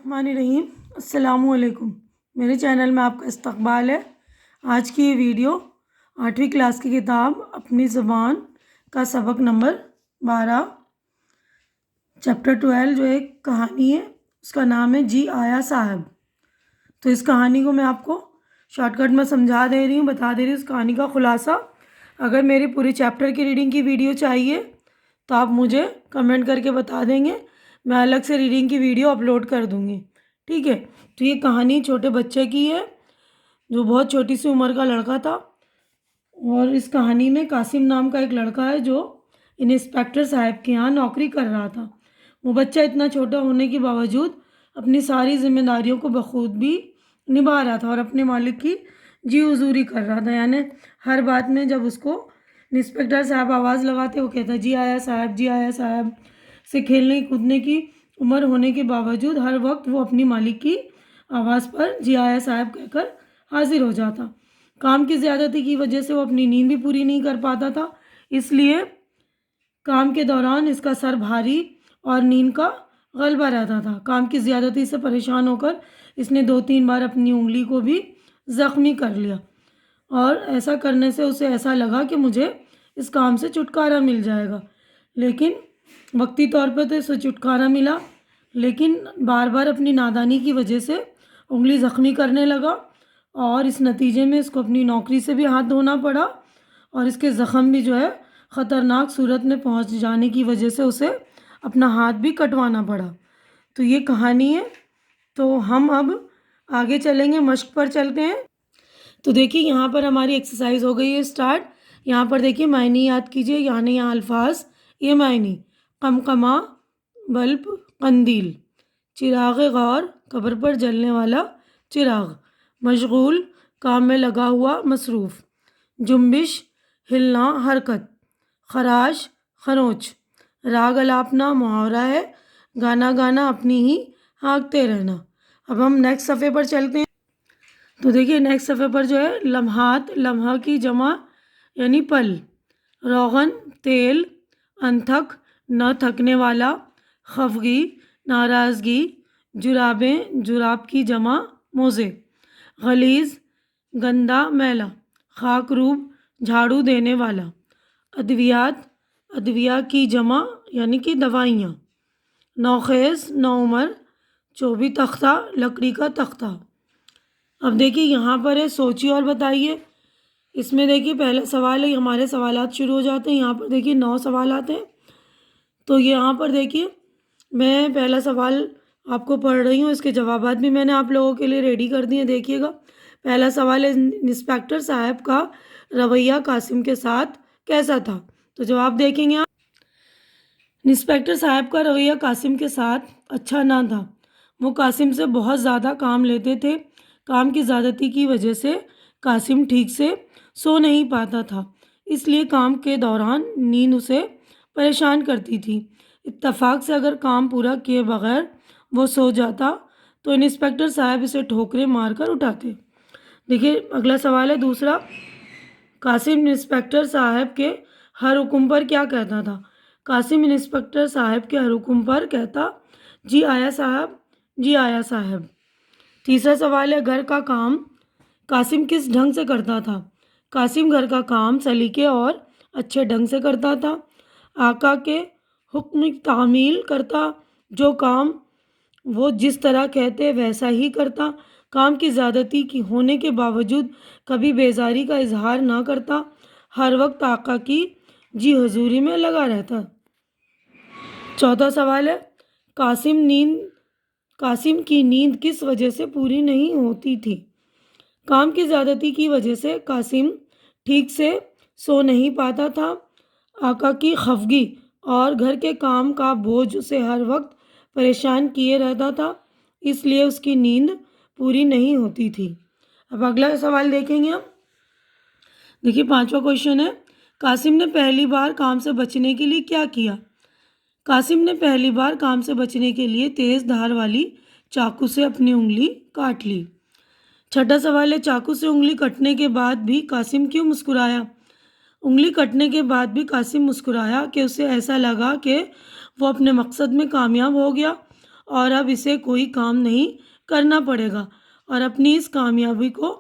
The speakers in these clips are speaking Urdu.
الرحمن الرحیم۔ السلام علیکم، میرے چینل میں آپ کا استقبال ہے۔ آج کی یہ ویڈیو 8ویں کلاس کی کتاب اپنی زبان کا سبق نمبر 12 چیپٹر 12 جو ایک کہانی ہے، اس کا نام ہے جی آیا صاحب۔ تو اس کہانی کو میں آپ کو شارٹ کٹ میں سمجھا دے رہی ہوں، بتا دے رہی ہوں اس کہانی کا خلاصہ۔ اگر میری پوری چیپٹر کی ریڈنگ کی ویڈیو چاہیے تو آپ مجھے کمنٹ کر کے بتا دیں گے، میں الگ سے ریڈنگ کی ویڈیو اپلوڈ کر دوں گی، ٹھیک ہے۔ تو یہ کہانی چھوٹے بچے کی ہے جو بہت چھوٹی سی عمر کا لڑکا تھا، اور اس کہانی میں قاسم نام کا ایک لڑکا ہے جو انسپیکٹر صاحب کے یہاں نوکری کر رہا تھا۔ وہ بچہ اتنا چھوٹا ہونے کے باوجود اپنی ساری ذمہ داریوں کو بخوبی نبھا رہا تھا اور اپنے مالک کی جی حضوری کر رہا تھا، یعنی ہر بات میں جب اس کو انسپیکٹر صاحب آواز لگاتے وہ کہتا جی آیا صاحب، جی آیا صاحب۔ سے کھیلنے کودنے کی عمر ہونے کے باوجود ہر وقت وہ اپنی مالک کی آواز پر جی آیا صاحب کہہ کر حاضر ہو جاتا۔ کام کی زیادتی کی وجہ سے وہ اپنی نیند بھی پوری نہیں کر پاتا تھا، اس لیے کام کے دوران اس کا سر بھاری اور نیند کا غلبہ رہتا تھا۔ کام کی زیادتی سے پریشان ہو کر اس نے 2-3 بار اپنی انگلی کو بھی زخمی کر لیا، اور ایسا کرنے سے اسے ایسا لگا کہ مجھے اس کام سے چھٹکارا مل جائے گا، لیکن وقتی طور پہ تو اسے چھٹکارا ملا، لیکن بار بار اپنی نادانی کی وجہ سے انگلی زخمی کرنے لگا، اور اس نتیجے میں اس کو اپنی نوکری سے بھی ہاتھ دھونا پڑا، اور اس کے زخم بھی جو ہے خطرناک صورت میں پہنچ جانے کی وجہ سے اسے اپنا ہاتھ بھی کٹوانا پڑا۔ تو یہ کہانی ہے۔ تو ہم اب آگے چلیں گے، مشق پر چلتے ہیں۔ تو دیکھیے یہاں پر ہماری ایکسرسائز ہو گئی ہے اسٹارٹ۔ یہاں پر دیکھیے معنی یاد کیجیے، یعنی یہاں الفاظ، یہ معنی: قمقمہ بلب قندیل، چراغ غور قبر پر جلنے والا چراغ، مشغول کام میں لگا ہوا مصروف، جنبش ہلنا حرکت، خراش خروچ، راگ الاپنا محاورہ ہے، گانا گانا اپنی ہی ہانکتے رہنا۔ اب ہم نیکسٹ صفحے پر چلتے ہیں۔ تو دیکھیے نیکسٹ صفحے پر جو ہے لمحات، لمحہ کی جمع یعنی پل، روغن تیل، انتھک نہ تھکنے والا، خفگی ناراضگی، جرابیں جراب کی جمع موزے، غلیظ گندا میلا، خاک روب جھاڑو دینے والا، ادویات ادویہ کی جمع یعنی کہ دوائیاں، نوخیز نوعمر چوبی تختہ لکڑی کا تختہ۔ اب دیکھیے یہاں پر ہے سوچیے اور بتائیے۔ اس میں دیکھیے پہلا سوال ہے، ہمارے سوالات شروع ہو جاتے ہیں۔ یہاں پر دیکھیے 9 سوالات ہیں۔ تو یہاں پر دیکھیے میں پہلا سوال آپ کو پڑھ رہی ہوں، اس کے جوابات بھی میں نے آپ لوگوں کے لیے ریڈی کر دیے ہیں، دیکھیے گا۔ پہلا سوال ہے انسپیکٹر صاحب کا رویہ قاسم کے ساتھ کیسا تھا؟ تو جواب دیکھیں گے آپ۔ انسپیکٹر صاحب کا رویہ قاسم کے ساتھ اچھا نہ تھا، وہ قاسم سے بہت زیادہ کام لیتے تھے۔ کام کی زیادتی کی وجہ سے قاسم ٹھیک سے سو نہیں پاتا تھا، اس لیے کام کے دوران نیند اسے پریشان کرتی تھی۔ اتفاق سے اگر کام پورا کیے بغیر وہ سو جاتا تو انسپیکٹر صاحب اسے ٹھوکریں مار کر اٹھاتے۔ دیکھیے اگلا سوال ہے دوسرا، قاسم انسپیکٹر صاحب کے ہر حکم پر کیا کہتا تھا؟ قاسم انسپیکٹر صاحب کے ہر حکم پر کہتا جی آیا صاحب، جی آیا صاحب۔ تیسرا سوال ہے گھر کا کام قاسم کس ڈھنگ سے کرتا تھا؟ قاسم گھر کا کام سلیقے اور اچھے ڈھنگ سے کرتا تھا، آقا کے حکم کی تعمیل کرتا، جو کام وہ جس طرح کہتے ویسا ہی کرتا، کام کی زیادتی کی ہونے کے باوجود کبھی بیزاری کا اظہار نہ کرتا، ہر وقت آقا کی جی حضوری میں لگا رہتا۔ چوتھا سوال ہے قاسم کی نیند کس وجہ سے پوری نہیں ہوتی تھی؟ کام کی زیادتی کی وجہ سے قاسم ٹھیک سے سو نہیں پاتا تھا، آقا کی خفگی اور گھر کے کام کا بوجھ اسے ہر وقت پریشان کیے رہتا تھا، اس لیے اس کی نیند پوری نہیں ہوتی تھی۔ اب اگلا سوال دیکھیں گے ہم۔ دیکھیے 5واں کویشچن ہے، قاسم نے پہلی بار کام سے بچنے کے لیے کیا کیا؟ قاسم نے پہلی بار کام سے بچنے کے لیے تیز دھار والی چاقو سے اپنی انگلی کاٹ لی۔ چھٹا سوال ہے چاقو سے انگلی کٹنے کے بعد بھی قاسم کیوں مسکرایا؟ انگلی کٹنے کے بعد بھی قاسم مسکرایا کہ اسے ایسا لگا کہ وہ اپنے مقصد میں کامیاب ہو گیا اور اب اسے کوئی کام نہیں کرنا پڑے گا اور اپنی اس کامیابی کو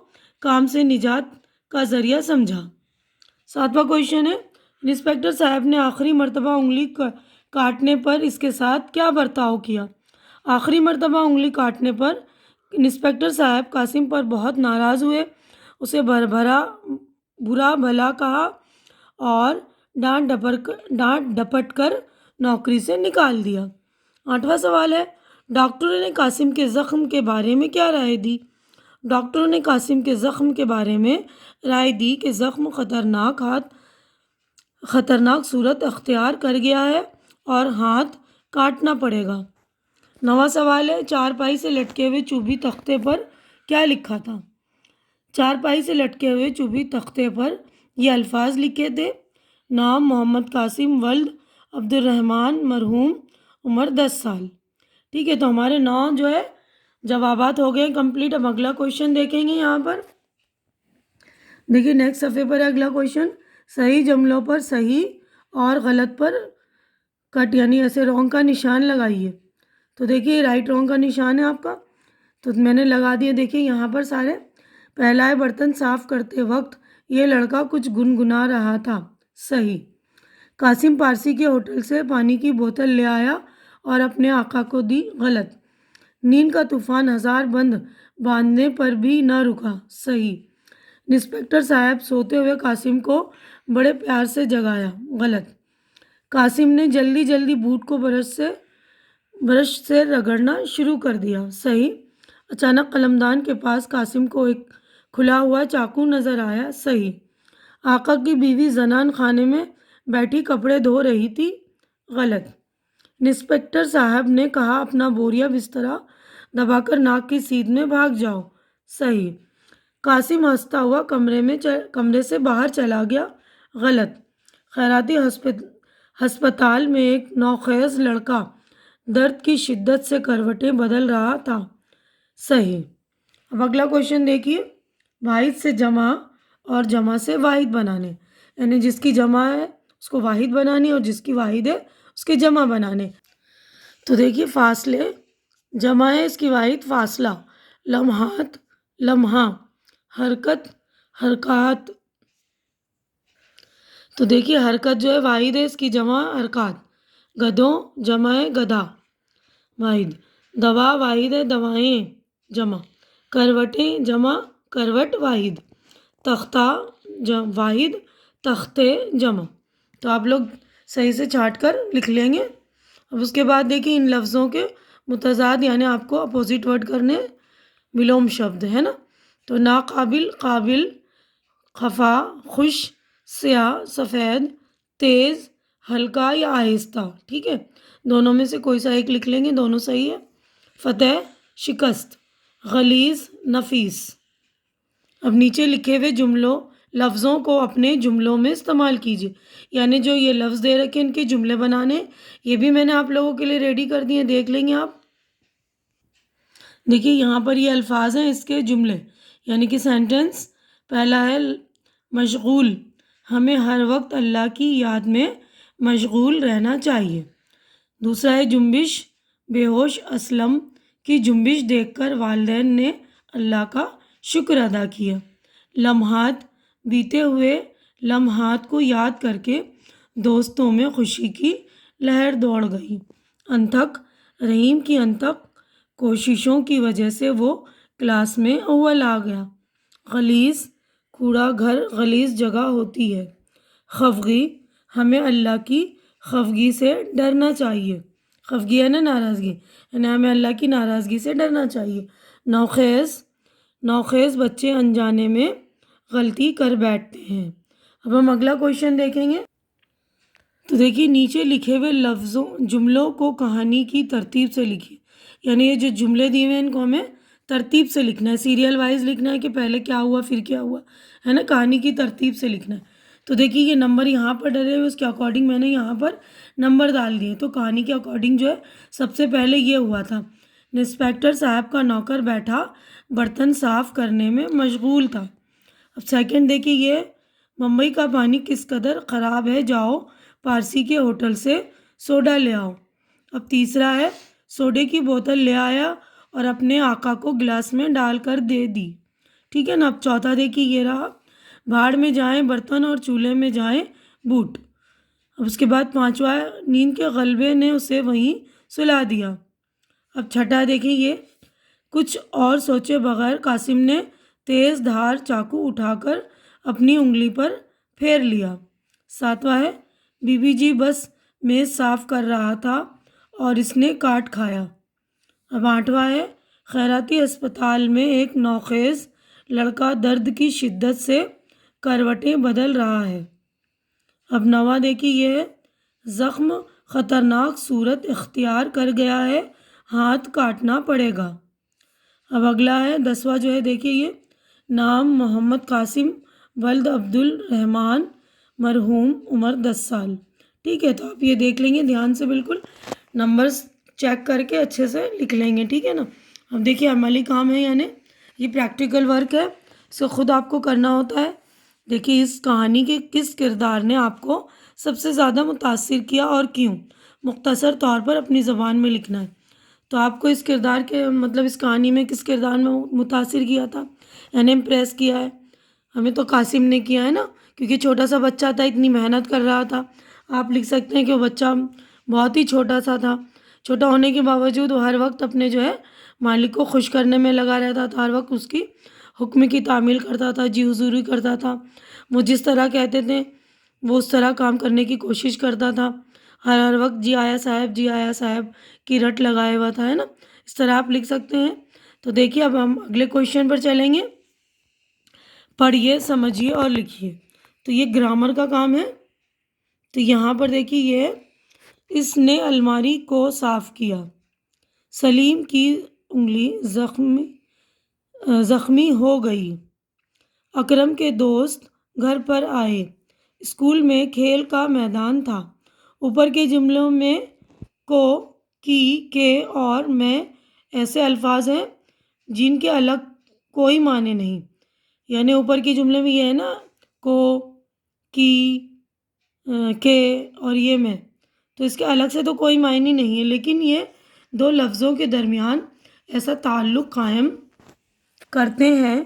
کام سے نجات کا ذریعہ سمجھا۔ 7واں کویشچن ہے، انسپکٹر صاحب نے آخری مرتبہ انگلی کاٹنے پر اس کے ساتھ کیا برتاؤ کیا؟ آخری مرتبہ انگلی کاٹنے پر انسپکٹر صاحب قاسم پر بہت ناراض ہوئے، اسے برا بھلا کہا اور ڈانٹ ڈپٹ کر نوکری سے نکال دیا۔ 8واں سوال ہے، ڈاکٹروں نے قاسم کے زخم کے بارے میں کیا رائے دی؟ ڈاکٹروں نے قاسم کے زخم کے بارے میں رائے دی کہ زخم خطرناک صورت اختیار کر گیا ہے اور ہاتھ کاٹنا پڑے گا۔ 9واں سوال ہے، چارپائی سے لٹکے ہوئے چوبی تختے پر کیا لکھا تھا؟ چارپائی سے لٹکے ہوئے چوبی تختے پر یہ الفاظ لکھے تھے، نام محمد قاسم ولد عبد الرحمن مرحوم عمر 10 سال۔ ٹھیک ہے، تو ہمارے 9 جو ہے جوابات ہو گئے کمپلیٹ۔ اب اگلا کویشچن دیکھیں گے یہاں پر۔ دیکھیے نیکسٹ صفحے پر ہے اگلا کویشچن، صحیح جملوں پر صحیح اور غلط پر کٹ یعنی ایسے رونگ کا نشان لگائیے۔ تو دیکھیے رائٹ رونگ کا نشان ہے آپ کا، تو میں نے لگا دیا۔ دیکھیے یہاں پر سارے، پہلا ہے برتن صاف کرتے وقت یہ لڑکا کچھ گنگنا رہا تھا، صحیح۔ قاسم پارسی کے ہوٹل سے پانی کی بوتل لے آیا اور اپنے آقا کو دی، غلط۔ نیند کا طوفان ہزار بند باندھنے پر بھی نہ رکا، صحیح۔ انسپکٹر صاحب سوتے ہوئے قاسم کو بڑے پیار سے جگایا، غلط۔ قاسم نے جلدی جلدی بوٹ کو برش سے رگڑنا شروع کر دیا، صحیح۔ اچانک قلمدان کے پاس قاسم کو ایک کھلا ہوا چاقو نظر آیا، صحیح۔ آقا کی بیوی زنان خانے میں بیٹھی کپڑے دھو رہی تھی، غلط۔ انسپکٹر صاحب نے کہا اپنا بوریا بسترا دبا کر ناک کی سیدھ میں بھاگ جاؤ، صحیح۔ قاسم ہنستا ہوا کمرے سے باہر چلا گیا، غلط۔ خیراتی ہسپتال میں ایک نوخیز لڑکا درد کی شدت سے کروٹیں بدل رہا تھا، صحیح۔ اب اگلا کویشچن دیکھیے، واحد سے جمع اور جمع سے واحد بنانے، یعنی جس کی جمع ہے اس کو واحد بنانی اور جس کی واحد ہے اس کے جمع بنانے۔ تو دیکھیے فاصلے، جمع ہے اس کی واحد فاصلہ، لمحات لمحہ، حرکت حرکات۔ تو دیکھیے حرکت جو ہے واحد ہے، اس کی جمع حرکات۔ گدھوں جمع ہے گدھا، واحد۔ دوا واحد ہے دوائیں، جمع۔ کروٹیں جمع کروٹ، واحد۔ تختہ واحد تختے، جمع۔ تو آپ لوگ صحیح سے چھانٹ کر لکھ لیں گے۔ اب اس کے بعد دیکھیں ان لفظوں کے متضاد یعنی آپ کو اپوزٹ ورڈ کرنے، ولوم شبد ہے نا، تو ناقابل قابل، خفا خوش، سیاہ سفید، تیز ہلکا یا آہستہ، ٹھیک ہے، دونوں میں سے کوئی سا ایک لکھ لیں گے، دونوں صحیح ہے۔ فتح شکست، غلیظ نفیس۔ اب نیچے لکھے ہوئے لفظوں کو اپنے جملوں میں استعمال کیجیے، یعنی جو یہ لفظ دے رکھے ان کے جملے بنانے، یہ بھی میں نے آپ لوگوں کے لیے ریڈی کر دیے، دیکھ لیں گے آپ۔ دیکھیے یہاں پر یہ الفاظ ہیں اس کے جملے، یعنی کہ سینٹنس۔ پہلا ہے مشغول، ہمیں ہر وقت اللہ کی یاد میں مشغول رہنا چاہیے۔ دوسرا ہے جنبش، بے ہوش اسلم کی جنبش دیکھ کر والدین نے اللہ کا شکر ادا کیا۔ لمحات، بیتے ہوئے لمحات کو یاد کر کے دوستوں میں خوشی کی لہر دوڑ گئی۔ انتھک، رحیم کی انتھک کوششوں کی وجہ سے وہ کلاس میں اول آ گیا۔ غلیظ، کوڑا گھر غلیظ جگہ ہوتی ہے۔ خفگی، ہمیں اللہ کی خفگی سے ڈرنا چاہیے۔ خفگی ہے نا ناراضگی، یعنی ہمیں اللہ کی ناراضگی سے ڈرنا چاہیے۔ نوخیز بچے انجانے میں غلطی کر بیٹھتے ہیں۔ اب ہم اگلا کویشچن دیکھیں گے۔ تو دیکھیے نیچے لکھے ہوئے جملوں کو کہانی کی ترتیب سے لکھیے، یعنی یہ جو جملے دیے ہوئے ہیں ان کو ہمیں ترتیب سے لکھنا ہے، سیریل وائز لکھنا ہے کہ پہلے کیا ہوا پھر کیا ہوا، ہے نا، کہانی کی ترتیب سے لکھنا ہے۔ تو دیکھیے یہ نمبر یہاں پر ڈلے ہوئے، اس کے اکارڈنگ میں نے یہاں پر نمبر ڈال دیے۔ تو کہانی کے اکارڈنگ جو ہے سب سے پہلے یہ ہوا تھا، انسپکٹر صاحب کا نوکر بیٹھا برتن صاف کرنے میں مشغول تھا۔ اب سیکنڈ دیکھیے یہ ممبئی کا پانی کس قدر خراب ہے، جاؤ پارسی کے ہوٹل سے سوڈا لے آؤ۔ اب تیسرا ہے سوڈے کی بوتل لے آیا اور اپنے آقا کو گلاس میں ڈال کر دے دی۔ ٹھیک ہے نا۔ اب چوتھا دیکھیے یہ رہا، بھاڑ میں جائیں برتن اور چولہے میں جائیں بوٹ۔ اب اس کے بعد پانچواں، نیند کے غلبے نے اسے وہیں سلا دیا۔ اب چھٹا دیکھیں یہ، کچھ اور سوچے بغیر قاسم نے تیز دھار چاقو اٹھا کر اپنی انگلی پر پھیر لیا۔ ساتواں ہے، بی بی جی بس میز صاف کر رہا تھا اور اس نے کاٹ کھایا۔ اب آٹھواں ہے، خیراتی ہسپتال میں ایک نوخیز لڑکا درد کی شدت سے کروٹیں بدل رہا ہے۔ اب نواں دیکھیے یہ ہے، زخم خطرناک صورت اختیار کر گیا ہے، ہاتھ کاٹنا پڑے گا۔ اب اگلا ہے 10واں جو ہے دیکھیے یہ، نام محمد قاسم ولد عبد الرحمن، مرحوم، عمر 10 سال۔ ٹھیک ہے، تو آپ یہ دیکھ لیں گے دھیان سے، بالکل نمبرز چیک کر کے اچھے سے لکھ لیں گے، ٹھیک ہے نا۔ اب دیکھیے عملی کام ہے، یعنی یہ پریکٹیکل ورک ہے، اسے خود آپ کو کرنا ہوتا ہے۔ دیکھیے اس کہانی کے کس کردار نے آپ کو سب سے زیادہ متاثر کیا اور کیوں، مختصر طور پر اپنی زبان میں لکھنا ہے۔ تو آپ کو اس کردار کے مطلب اس کہانی میں کس کردار میں متاثر کیا تھا، یعنی امپریس کیا ہے؟ ہمیں تو قاسم نے کیا ہے نا، کیونکہ چھوٹا سا بچہ تھا، اتنی محنت کر رہا تھا۔ آپ لکھ سکتے ہیں کہ وہ بچہ بہت ہی چھوٹا سا تھا، چھوٹا ہونے کے باوجود وہ ہر وقت اپنے جو ہے مالک کو خوش کرنے میں لگا رہتا تھا، ہر وقت اس کی حکم کی تعمیل کرتا تھا، جی حضوری کرتا تھا۔ وہ جس طرح کہتے تھے وہ اس طرح کام کرنے کی کوشش کرتا تھا، ہر وقت جی آیا صاحب، جی آیا صاحب کی رٹ لگائے ہوا تھا، ہے نا۔ اس طرح آپ لکھ سکتے ہیں۔ تو دیکھیے اب ہم اگلے کویشچن پر چلیں گے، پڑھیے، سمجھیے اور لکھیے۔ تو یہ گرامر کا کام ہے۔ تو یہاں پر دیکھیے یہ، اس نے الماری کو صاف کیا، سلیم کی انگلی زخمی ہو گئی، اکرم کے دوست گھر پر آئے، اسکول میں کھیل کا میدان تھا۔ اوپر کے جملوں میں کو، کی، کے اور میں ایسے الفاظ ہیں جن کے الگ کوئی معنی نہیں، یعنی اوپر کے جملے میں یہ ہے نا، کو، کی، کے اور یہ میں، تو اس کے الگ سے تو کوئی معنی نہیں ہے، لیکن یہ دو لفظوں کے درمیان ایسا تعلق قائم کرتے ہیں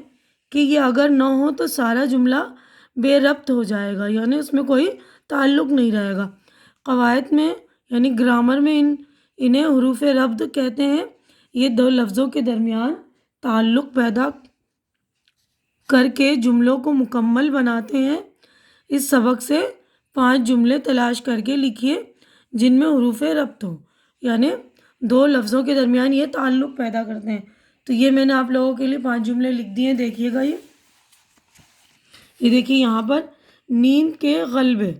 کہ یہ اگر نہ ہو تو سارا جملہ بے ربط ہو جائے گا، یعنی اس میں کوئی تعلق نہیں رہے گا۔ قواعد میں یعنی گرامر میں انہیں حروف ربط کہتے ہیں۔ یہ دو لفظوں کے درمیان تعلق پیدا کر کے جملوں کو مکمل بناتے ہیں۔ اس سبق سے 5 جملے تلاش کر کے لکھیے جن میں حروف ربط ہو، یعنی دو لفظوں کے درمیان یہ تعلق پیدا کرتے ہیں۔ تو یہ میں نے آپ لوگوں کے لیے 5 جملے لکھ دیے ہیں، دیکھیے گا یہ دیکھیے یہاں پر، نیند کے غلبے،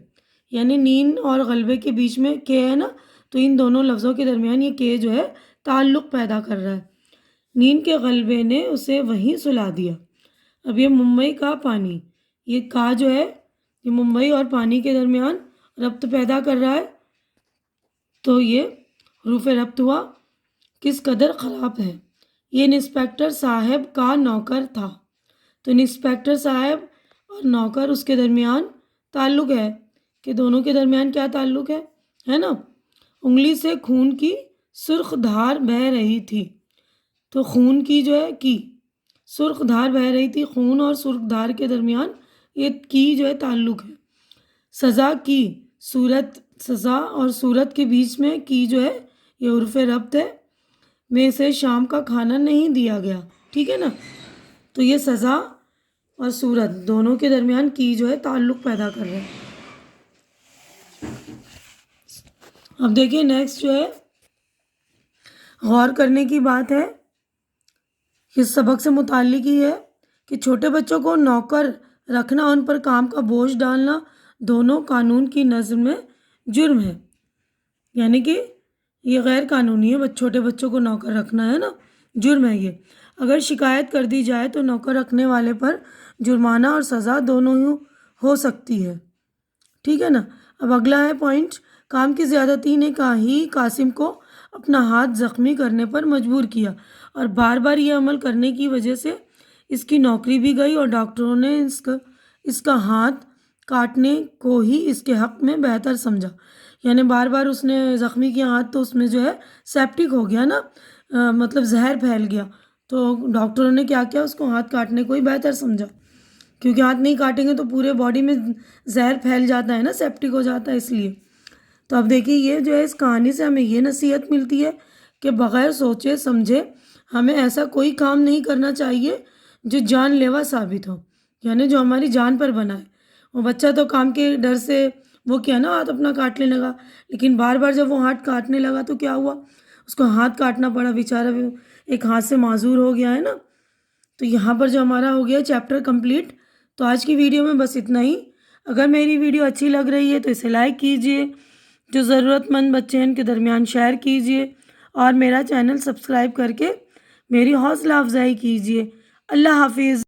یعنی نیند اور غلبے کے بیچ میں کے ہے نا، تو ان دونوں لفظوں کے درمیان یہ کے جو ہے تعلق پیدا کر رہا ہے۔ نیند کے غلبے نے اسے وہیں سلا دیا۔ اب یہ ممبئی کا پانی، یہ کا جو ہے یہ ممبئی اور پانی کے درمیان ربط پیدا کر رہا ہے، تو یہ حروف ربط ہوا۔ کس قدر خراب ہے، یہ انسپکٹر صاحب کا نوکر تھا، تو انسپکٹر صاحب اور نوکر اس کے درمیان تعلق ہے، کہ دونوں کے درمیان کیا تعلق ہے نا۔ انگلی سے خون کی سرخ دھار بہہ رہی تھی، تو خون کی جو ہے کی سرخ دھار بہہ رہی تھی، خون اور سرخ دھار کے درمیان یہ کی جو ہے تعلق ہے۔ سزا کی صورت، سزا اور صورت کے بیچ میں کی جو ہے یہ حروف ربط ہے، میں سے شام کا کھانا نہیں دیا گیا، ٹھیک ہے نا۔ تو یہ سزا اور صورت دونوں کے درمیان کی جو ہے تعلق پیدا کر رہا ہے۔ اب دیکھیے نیکسٹ جو ہے غور کرنے کی بات ہے، اس سبق سے متعلق ہی ہے کہ چھوٹے بچوں کو نوکر رکھنا، ان پر کام کا بوجھ ڈالنا دونوں قانون کی نظر میں جرم ہے، یعنی کہ یہ غیر قانونی ہے، چھوٹے بچوں کو نوکر رکھنا ہے نا، جرم ہے یہ۔ اگر شکایت کر دی جائے تو نوکر رکھنے والے پر جرمانہ اور سزا دونوں ہی ہو سکتی ہے، ٹھیک ہے نا۔ اب اگلا ہے پوائنٹ، کام کی زیادتی نے قاسم کو اپنا ہاتھ زخمی کرنے پر مجبور کیا، اور بار بار یہ عمل کرنے کی وجہ سے اس کی نوکری بھی گئی اور ڈاکٹروں نے اس کا ہاتھ کاٹنے کو ہی اس کے حق میں بہتر سمجھا، یعنی بار بار اس نے زخمی کیا ہاتھ تو اس میں جو ہے سیپٹک ہو گیا نا، مطلب زہر پھیل گیا، تو ڈاکٹروں نے کیا کیا، اس کو ہاتھ کاٹنے کو ہی بہتر سمجھا، کیونکہ ہاتھ نہیں کاٹیں گے تو پورے باڈی میں زہر پھیل جاتا ہے نا، سیپٹک ہو جاتا ہے اس لیے۔ تو اب دیکھیے یہ جو ہے اس کہانی سے ہمیں یہ نصیحت ملتی ہے کہ بغیر سوچے سمجھے ہمیں ایسا کوئی کام نہیں کرنا چاہیے جو جان لیوا ثابت ہو، یعنی جو ہماری جان پر بنا ہے۔ وہ بچہ تو کام کے ڈر سے وہ کیا نا ہاتھ اپنا کاٹنے لگا، لیکن بار بار جب وہ ہاتھ کاٹنے لگا تو کیا ہوا، اس کو ہاتھ کاٹنا پڑا، بیچارہ ایک ہاتھ سے معذور ہو گیا ہے نا۔ تو یہاں پر جو ہمارا ہو گیا چیپٹر کمپلیٹ۔ تو آج کی ویڈیو میں بس اتنا ہی۔ اگر میری ویڈیو اچھی لگ رہی ہے تو اسے لائک کیجئے، جو ضرورت مند بچے ہیں ان کے درمیان شیئر کیجئے، اور میرا چینل سبسکرائب کر کے میری حوصلہ افزائی کیجئے۔ اللہ حافظ۔